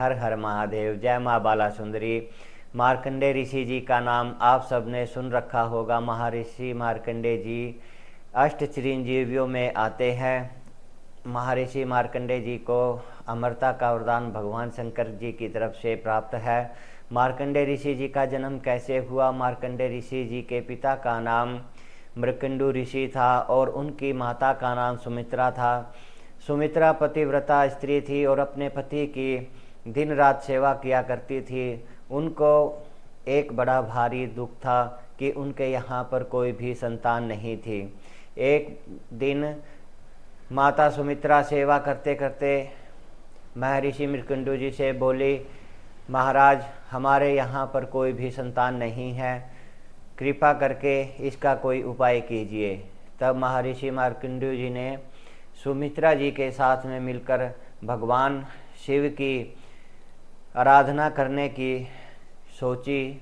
हर हर महादेव। जय माँ बाला सुंदरी। मार्कंडे ऋषि जी का नाम आप सबने सुन रखा होगा। महर्षि मार्कंडे जी अष्ट चिरंजीवियों में आते हैं। महर्षि मार्कंडे जी को अमरता का वरदान भगवान शंकर जी की तरफ से प्राप्त है। मार्कंडे ऋषि जी का जन्म कैसे हुआ? मार्कंडे ऋषि जी के पिता का नाम मृकंडू ऋषि था और उनकी माता का नाम सुमित्रा था। सुमित्रा पतिव्रता स्त्री थी और अपने पति की दिन रात सेवा किया करती थी। उनको एक बड़ा भारी दुख था कि उनके यहाँ पर कोई भी संतान नहीं थी। एक दिन माता सुमित्रा सेवा करते करते महर्षि मृकंडू जी से बोली, महाराज हमारे यहाँ पर कोई भी संतान नहीं है, कृपा करके इसका कोई उपाय कीजिए। तब महर्षि मार्कंडू जी ने सुमित्रा जी के साथ में मिलकर भगवान शिव की आराधना करने की सोची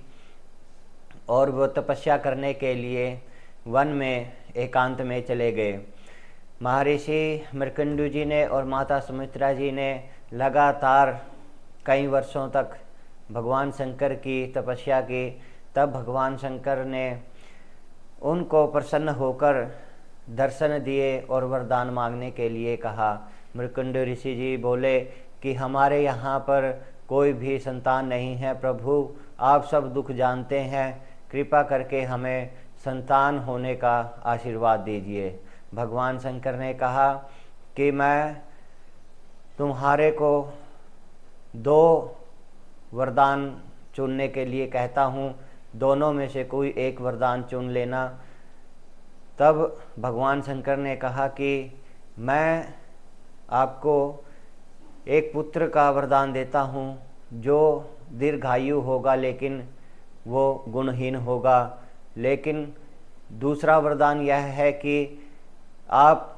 और वो तपस्या करने के लिए वन में एकांत में चले गए। महर्षि मृकंडू जी ने और माता सुमित्रा जी ने लगातार कई वर्षों तक भगवान शंकर की तपस्या की। तब भगवान शंकर ने उनको प्रसन्न होकर दर्शन दिए और वरदान मांगने के लिए कहा। मृकंडू ऋषि जी बोले कि हमारे यहाँ पर कोई भी संतान नहीं है प्रभु, आप सब दुख जानते हैं, कृपा करके हमें संतान होने का आशीर्वाद दीजिए। भगवान शंकर ने कहा कि मैं तुम्हारे को 2 वरदान चुनने के लिए कहता हूँ, दोनों में से कोई एक वरदान चुन लेना। तब भगवान शंकर ने कहा कि मैं आपको एक पुत्र का वरदान देता हूँ जो दीर्घायु होगा लेकिन वो गुणहीन होगा। लेकिन दूसरा वरदान यह है कि आप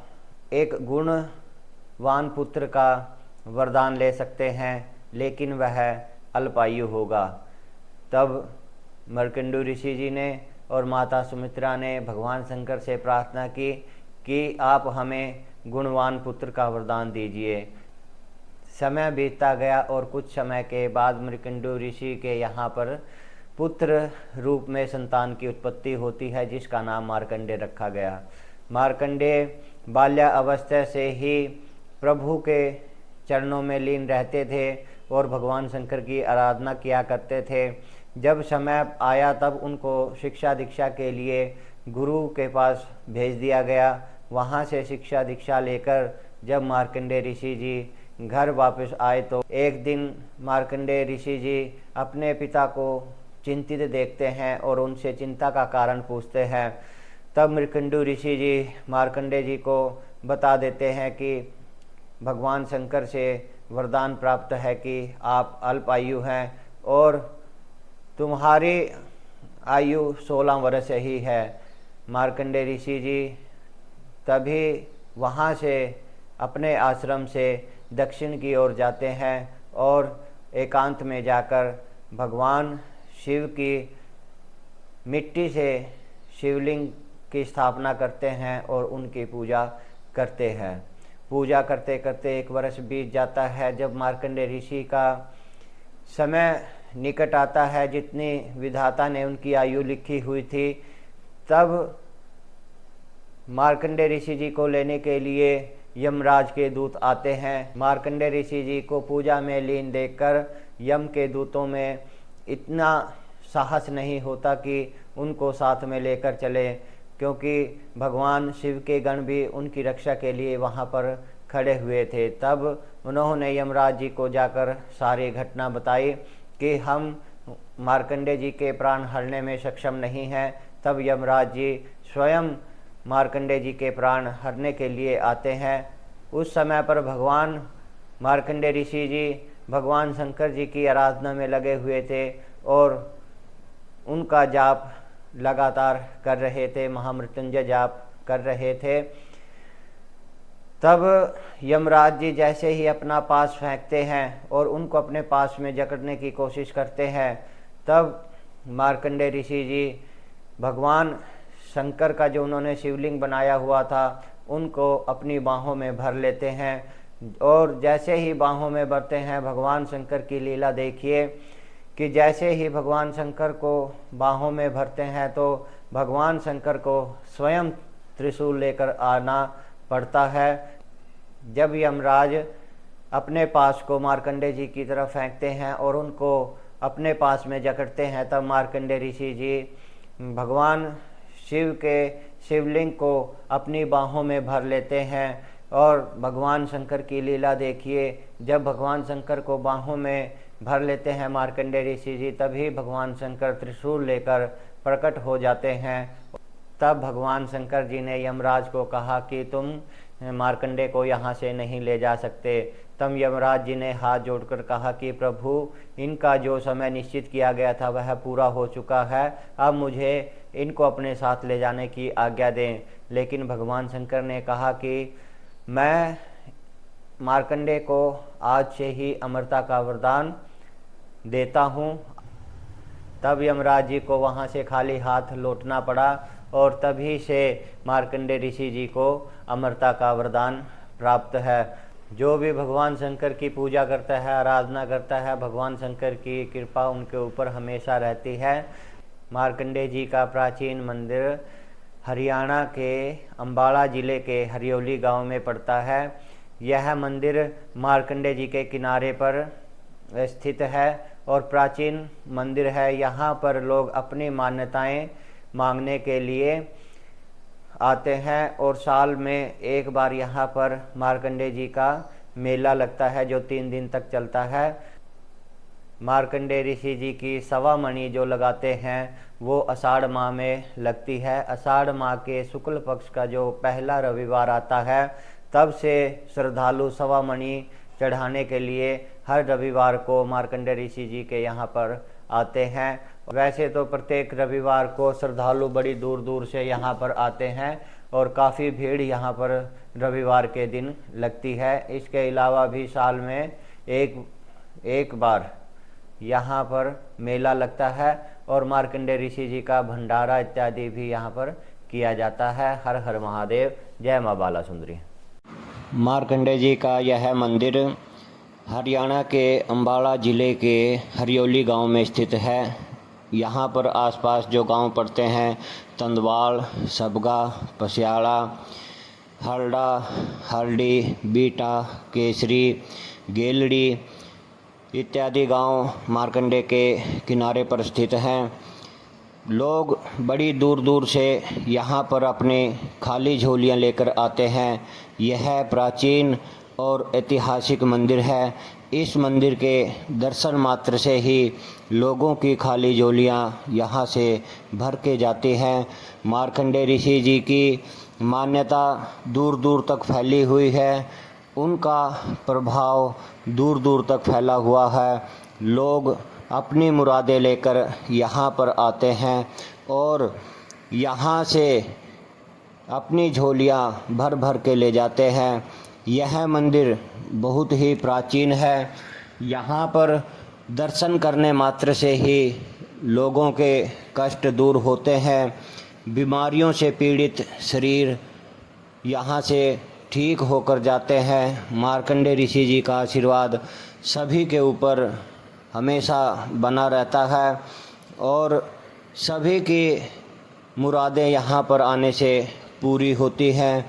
एक गुणवान पुत्र का वरदान ले सकते हैं लेकिन वह अल्पायु होगा। तब मृकंडू ऋषि जी ने और माता सुमित्रा ने भगवान शंकर से प्रार्थना की कि आप हमें गुणवान पुत्र का वरदान दीजिए। समय बीतता गया और कुछ समय के बाद मृकंडू ऋषि के यहाँ पर पुत्र रूप में संतान की उत्पत्ति होती है जिसका नाम मार्कंडे रखा गया। मार्कंडे बाल्यावस्था से ही प्रभु के चरणों में लीन रहते थे और भगवान शंकर की आराधना किया करते थे। जब समय आया तब उनको शिक्षा दीक्षा के लिए गुरु के पास भेज दिया गया। वहाँ से शिक्षा दीक्षा लेकर जब मार्कंडे ऋषि जी घर वापस आए तो एक दिन मार्कंडे ऋषि जी अपने पिता को चिंतित देखते हैं और उनसे चिंता का कारण पूछते हैं। तब मृकंडू ऋषि जी मार्कंडे जी को बता देते हैं कि भगवान शंकर से वरदान प्राप्त है कि आप अल्पायु हैं और तुम्हारी आयु 16 वर्ष ही है। मार्कंडे ऋषि जी तभी वहाँ से अपने आश्रम से दक्षिण की ओर जाते हैं और एकांत में जाकर भगवान शिव की मिट्टी से शिवलिंग की स्थापना करते हैं और उनकी पूजा करते हैं। पूजा करते करते 1 वर्ष बीत जाता है। जब मार्कंडे ऋषि का समय निकट आता है, जितनी विधाता ने उनकी आयु लिखी हुई थी, तब मार्कंडे ऋषि जी को लेने के लिए यमराज के दूत आते हैं। मार्कंडे ऋषि जी को पूजा में लीन देखकर यम के दूतों में इतना साहस नहीं होता कि उनको साथ में लेकर चले, क्योंकि भगवान शिव के गण भी उनकी रक्षा के लिए वहाँ पर खड़े हुए थे। तब उन्होंने यमराज जी को जाकर सारी घटना बताई कि हम मार्कंडे जी के प्राण हरने में सक्षम नहीं हैं। तब यमराज जी स्वयं मार्कंडे जी के प्राण हरने के लिए आते हैं। उस समय पर भगवान मार्कंडे ऋषि जी भगवान शंकर जी की आराधना में लगे हुए थे और उनका जाप लगातार कर रहे थे, महामृत्युंजय जाप कर रहे थे। तब यमराज जी जैसे ही अपना पास फेंकते हैं और उनको अपने पास में जकड़ने की कोशिश करते हैं, तब मार्कंडे ऋषि जी भगवान शंकर का जो उन्होंने शिवलिंग बनाया हुआ था उनको अपनी बाहों में भर लेते हैं और जैसे ही बाहों में भरते हैं, भगवान शंकर की लीला देखिए कि जैसे ही भगवान शंकर को बाहों में भरते हैं तो भगवान शंकर को स्वयं त्रिशूल लेकर आना पड़ता है। जब यमराज अपने पास को मार्कंडे जी की तरफ फेंकते हैं और उनको अपने पास में जकड़ते हैं, तब मार्कंडे ऋषि जी भगवान शिव के शिवलिंग को अपनी बाहों में भर लेते हैं। और भगवान शंकर की लीला देखिए, जब भगवान शंकर को बाहों में भर लेते हैं मार्कंडे ऋषि जी, तभी भगवान शंकर त्रिशूल लेकर प्रकट हो जाते हैं। तब भगवान शंकर जी ने यमराज को कहा कि तुम मार्कंडे को यहाँ से नहीं ले जा सकते। तब यमराज जी ने हाथ जोड़कर कहा कि प्रभु, इनका जो समय निश्चित किया गया था वह पूरा हो चुका है, अब मुझे इनको अपने साथ ले जाने की आज्ञा दें। लेकिन भगवान शंकर ने कहा कि मैं मार्कंडे को आज से ही अमरता का वरदान देता हूँ। तब यमराज जी को वहाँ से खाली हाथ लौटना पड़ा और तभी से मार्कंडे ऋषि जी को अमरता का वरदान प्राप्त है। जो भी भगवान शंकर की पूजा करता है, आराधना करता है, भगवान शंकर की कृपा उनके ऊपर हमेशा रहती है। मार्कंडे जी का प्राचीन मंदिर हरियाणा के अम्बाला ज़िले के हरियोली गांव में पड़ता है। यह मंदिर मार्कंडे जी के किनारे पर स्थित है और प्राचीन मंदिर है। यहाँ पर लोग अपनी मान्यताएं मांगने के लिए आते हैं और साल में एक बार यहाँ पर मार्कंडे जी का मेला लगता है जो 3 दिन तक चलता है। मार्कंडे ऋषि जी की सवा मणि जो लगाते हैं वो आषाढ़ माह में लगती है। आषाढ़ माह के शुक्ल पक्ष का जो पहला रविवार आता है, तब से श्रद्धालु सवा मणि चढ़ाने के लिए हर रविवार को मार्कंडे ऋषि जी के यहाँ पर आते हैं। वैसे तो प्रत्येक रविवार को श्रद्धालु बड़ी दूर दूर से यहाँ पर आते हैं और काफ़ी भीड़ यहाँ पर रविवार के दिन लगती है। इसके अलावा भी साल में एक बार यहाँ पर मेला लगता है और मार्कंडे ऋषि जी का भंडारा इत्यादि भी यहाँ पर किया जाता है। हर हर महादेव, जय माँ बाला सुंदरी। मार्कंडे जी का यह मंदिर हरियाणा के अम्बाला ज़िले के हरियोली गांव में स्थित है। यहाँ पर आसपास जो गांव पड़ते हैं, तंदवाल, सबगा, पसियाड़ा, हरड़ा, हरडी, बीटा, केसरी, गेलड़ी इत्यादि गांव मार्कंडे के किनारे पर स्थित हैं। लोग बड़ी दूर दूर से यहाँ पर अपने खाली झोलियाँ लेकर आते हैं। यह प्राचीन और ऐतिहासिक मंदिर है। इस मंदिर के दर्शन मात्र से ही लोगों की खाली झोलियाँ यहाँ से भर के जाती हैं। मार्कंडे ऋषि जी की मान्यता दूर दूर तक फैली हुई है। उनका प्रभाव दूर दूर तक फैला हुआ है। लोग अपनी मुरादें लेकर यहाँ पर आते हैं और यहाँ से अपनी झोलियाँ भर भर के ले जाते हैं। यह मंदिर बहुत ही प्राचीन है। यहाँ पर दर्शन करने मात्र से ही लोगों के कष्ट दूर होते हैं। बीमारियों से पीड़ित शरीर यहाँ से ठीक होकर जाते हैं। मार्कंडे ऋषि जी का आशीर्वाद सभी के ऊपर हमेशा बना रहता है और सभी की मुरादें यहाँ पर आने से पूरी होती हैं।